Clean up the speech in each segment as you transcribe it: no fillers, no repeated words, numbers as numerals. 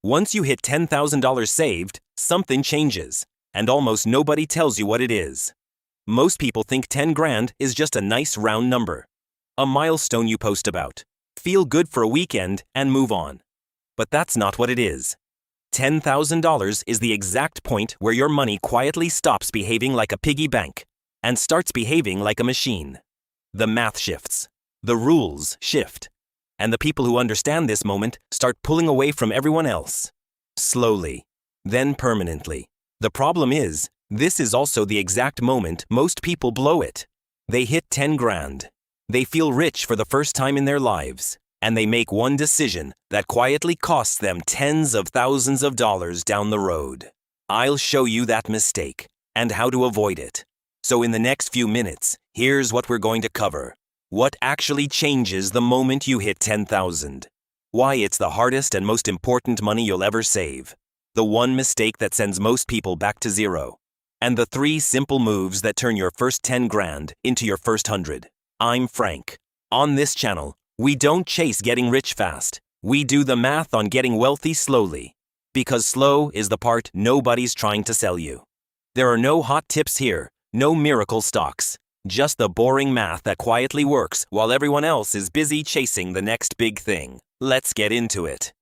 Once you hit $10,000 saved, something changes, and almost nobody tells you what it is. Most people think 10 grand is just a nice round number. A milestone you post about, feel good for a weekend, and move on. But that's not what it is. $10,000 is the exact point where your money quietly stops behaving like a piggy bank and starts behaving like a machine. The math shifts. The rules shift. And the people who understand this moment start pulling away from everyone else. Slowly, then permanently. The problem is, this is also the exact moment most people blow it. They hit 10 grand. They feel rich for the first time in their lives, and they make one decision that quietly costs them tens of thousands of dollars down the road. I'll show you that mistake and how to avoid it. So in the next few minutes, here's what we're going to cover. What actually changes the moment you hit 10,000? Why it's the hardest and most important money you'll ever save. The one mistake that sends most people back to zero. And the 3 simple moves that turn your first 10 grand into your first 100. I'm Frank. On this channel, we don't chase getting rich fast. We do the math on getting wealthy slowly. Because slow is the part nobody's trying to sell you. There are no hot tips here, no miracle stocks. Just the boring math that quietly works while everyone else is busy chasing the next big thing. Let's get into it.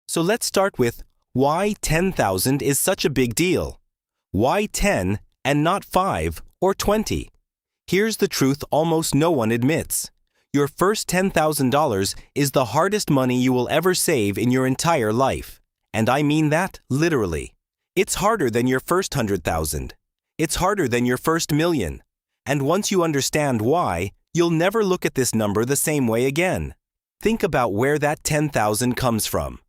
So let's start with why 10,000 is such a big deal. Why 10 and not 5 or 20? Here's the truth almost no one admits. Your first $10,000 is the hardest money you will ever save in your entire life. And I mean that literally. It's harder than your first 100,000. It's harder than your first million. And once you understand why, you'll never look at this number the same way again. Think about where that 10,000 comes from.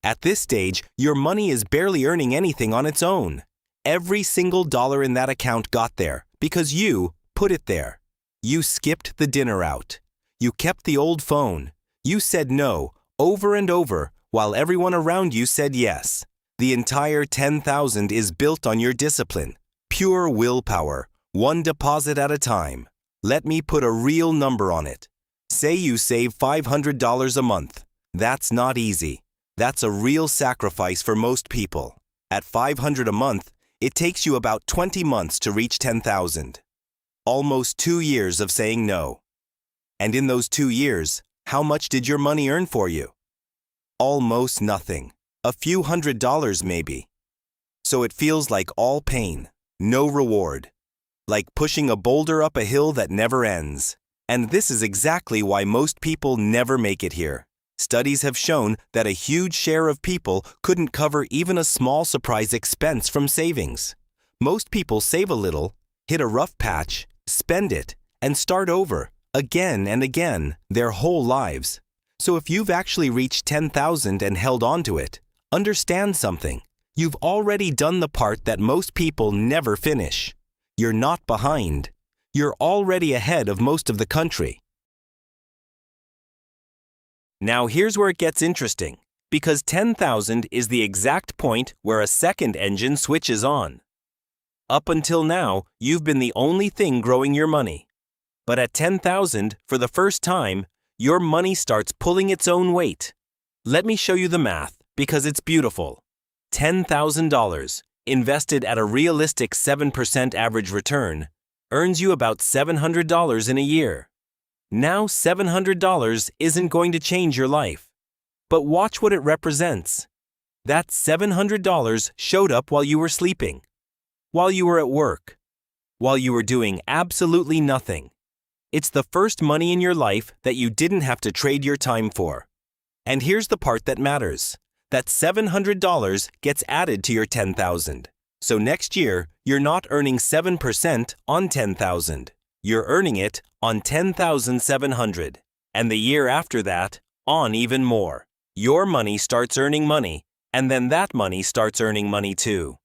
At this stage, your money is barely earning anything on its own. Every single dollar in that account got there because you put it there. You skipped the dinner out. You kept the old phone. You said no over and over while everyone around you said yes. The entire 10,000 is built on your discipline. Pure willpower, one deposit at a time. Let me put a real number on it. Say you save $500 a month. That's not easy. That's a real sacrifice for most people. At $500 a month, it takes you about 20 months to reach 10,000. Almost 2 years of saying no. And in those 2 years, how much did your money earn for you? Almost nothing. A few $100s maybe. So it feels like all pain. No reward. Like pushing a boulder up a hill that never ends. And this is exactly why most people never make it here. Studies have shown that a huge share of people couldn't cover even a small surprise expense from savings. Most people save a little, hit a rough patch, spend it, and start over, again and again, their whole lives. So if you've actually reached 10,000 and held on to it, understand something. You've already done the part that most people never finish. You're not behind. You're already ahead of most of the country. Now here's where it gets interesting, because 10,000 is the exact point where a second engine switches on. Up until now, you've been the only thing growing your money. But at 10,000, for the first time, your money starts pulling its own weight. Let me show you the math, because it's beautiful. $10,000, invested at a realistic 7% average return, earns you about $700 in a year. Now $700 isn't going to change your life. But watch what it represents. That $700 showed up while you were sleeping, while you were at work, while you were doing absolutely nothing. It's the first money in your life that you didn't have to trade your time for. And here's the part that matters. That $700 gets added to your $10,000. So next year, you're not earning 7% on $10,000. You're earning it on $10,700. And the year after that, on even more. Your money starts earning money, and then that money starts earning money too.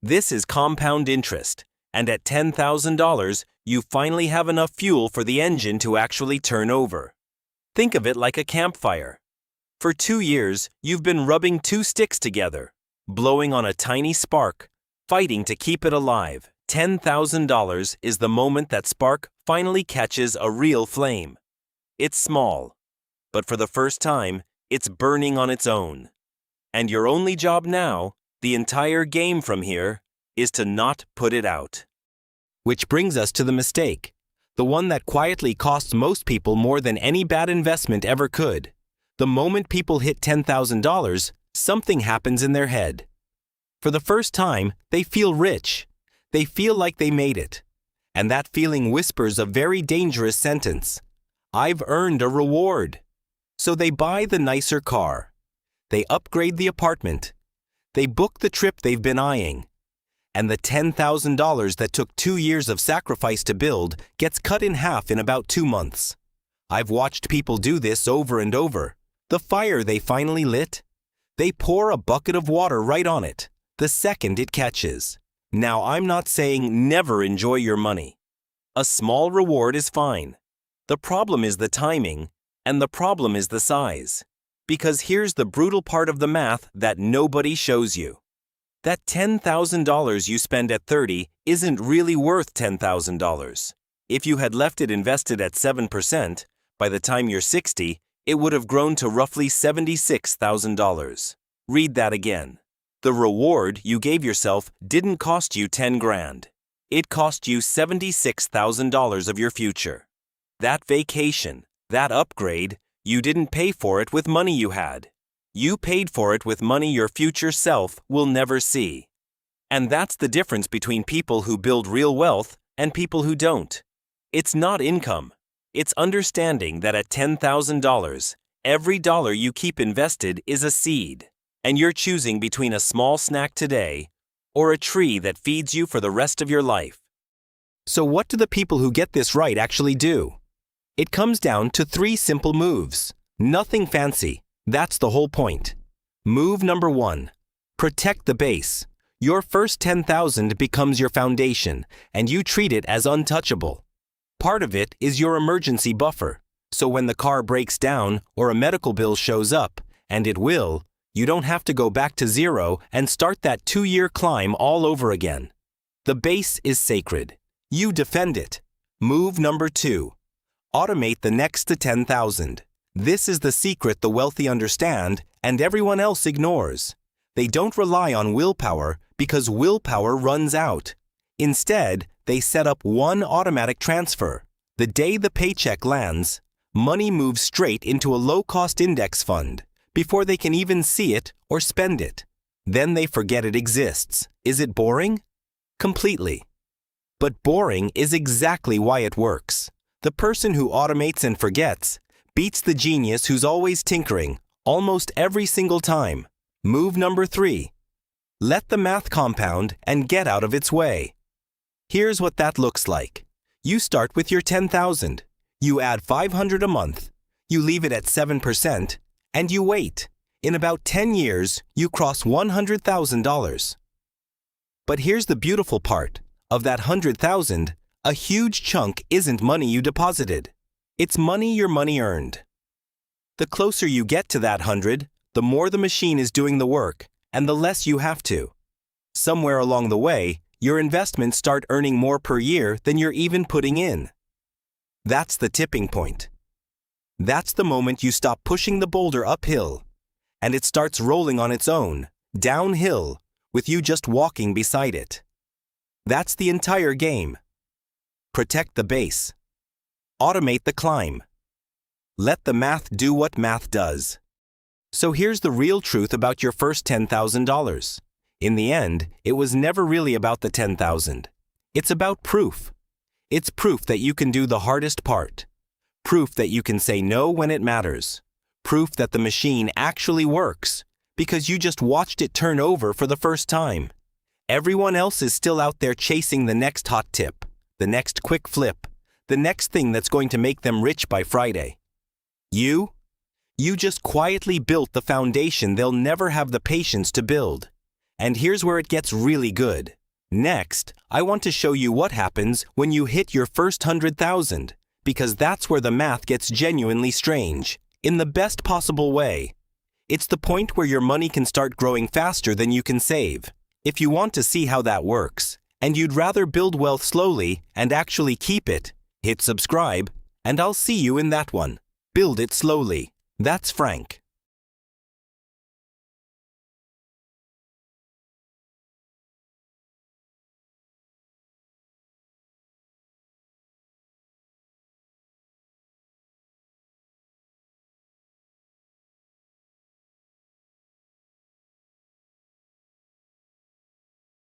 This is compound interest, and at $10,000, you finally have enough fuel for the engine to actually turn over. Think of it like a campfire. For 2 years, you've been rubbing 2 sticks together, blowing on a tiny spark, fighting to keep it alive. $10,000 is the moment that spark finally catches a real flame. It's small, but for the first time, It's burning on its own. And your only job now, the entire game from here, is to not put it out. Which brings us to the mistake, the one that quietly costs most people more than any bad investment ever could. The moment people hit $10,000, something happens in their head. For the first time, they feel rich. They feel like they made it. And that feeling whispers a very dangerous sentence. I've earned a reward. So they buy the nicer car. They upgrade the apartment. They book the trip they've been eyeing. And the $10,000 that took 2 years of sacrifice to build gets cut in half in about 2 months. I've watched people do this over and over. The fire they finally lit, they pour a bucket of water right on it the second it catches. Now, I'm not saying never enjoy your money. A small reward is fine. The problem is the timing, and the problem is the size. Because here's the brutal part of the math that nobody shows you. That $10,000 you spend at 30 isn't really worth $10,000. If you had left it invested at 7%, by the time you're 60, it would have grown to roughly $76,000. Read that again. The reward you gave yourself didn't cost you 10 grand. It cost you $76,000 of your future. That vacation, that upgrade, you didn't pay for it with money you had. You paid for it with money your future self will never see. And that's the difference between people who build real wealth and people who don't. It's not income. It's understanding that at $10,000, every dollar you keep invested is a seed, and you're choosing between a small snack today or a tree that feeds you for the rest of your life. So what do the people who get this right actually do? It comes down to 3 simple moves. Nothing fancy. That's the whole point. Move number 1. Protect the base. Your first $10,000 becomes your foundation, and you treat it as untouchable. Part of it is your emergency buffer, so when the car breaks down or a medical bill shows up, and it will, you don't have to go back to zero and start that 2-year climb all over again. The base is sacred. You defend it. Move number 2. Automate the next to $10,000. This is the secret the wealthy understand and everyone else ignores. They don't rely on willpower because willpower runs out. Instead, they set up one automatic transfer. The day the paycheck lands, money moves straight into a low-cost index fund before they can even see it or spend it. Then they forget it exists. Is it boring? Completely. But boring is exactly why it works. The person who automates and forgets beats the genius who's always tinkering, almost every single time. Move number 3. Let the math compound and get out of its way. Here's what that looks like. You start with your $10,000. You add $500 a month. You leave it at 7%, and you wait. In about 10 years, you cross $100,000. But here's the beautiful part. Of that $100,000, a huge chunk isn't money you deposited. It's money your money earned. The closer you get to that 100, the more the machine is doing the work, and the less you have to. Somewhere along the way, your investments start earning more per year than you're even putting in. That's the tipping point. That's the moment you stop pushing the boulder uphill, and it starts rolling on its own, downhill, with you just walking beside it. That's the entire game. Protect the base. Automate the climb. Let the math do what math does. So here's the real truth about your first $10,000. In the end, it was never really about the $10,000. It's about proof. It's proof that you can do the hardest part. Proof that you can say no when it matters. Proof that the machine actually works, because you just watched it turn over for the first time. Everyone else is still out there chasing the next hot tip, the next quick flip, the next thing that's going to make them rich by Friday. You just quietly built the foundation they'll never have the patience to build. And here's where it gets really good. Next, I want to show you what happens when you hit your first 100,000, because that's where the math gets genuinely strange, in the best possible way. It's the point where your money can start growing faster than you can save. If you want to see how that works, and you'd rather build wealth slowly and actually keep it, hit subscribe, and I'll see you in that one. Build it slowly. That's Frank.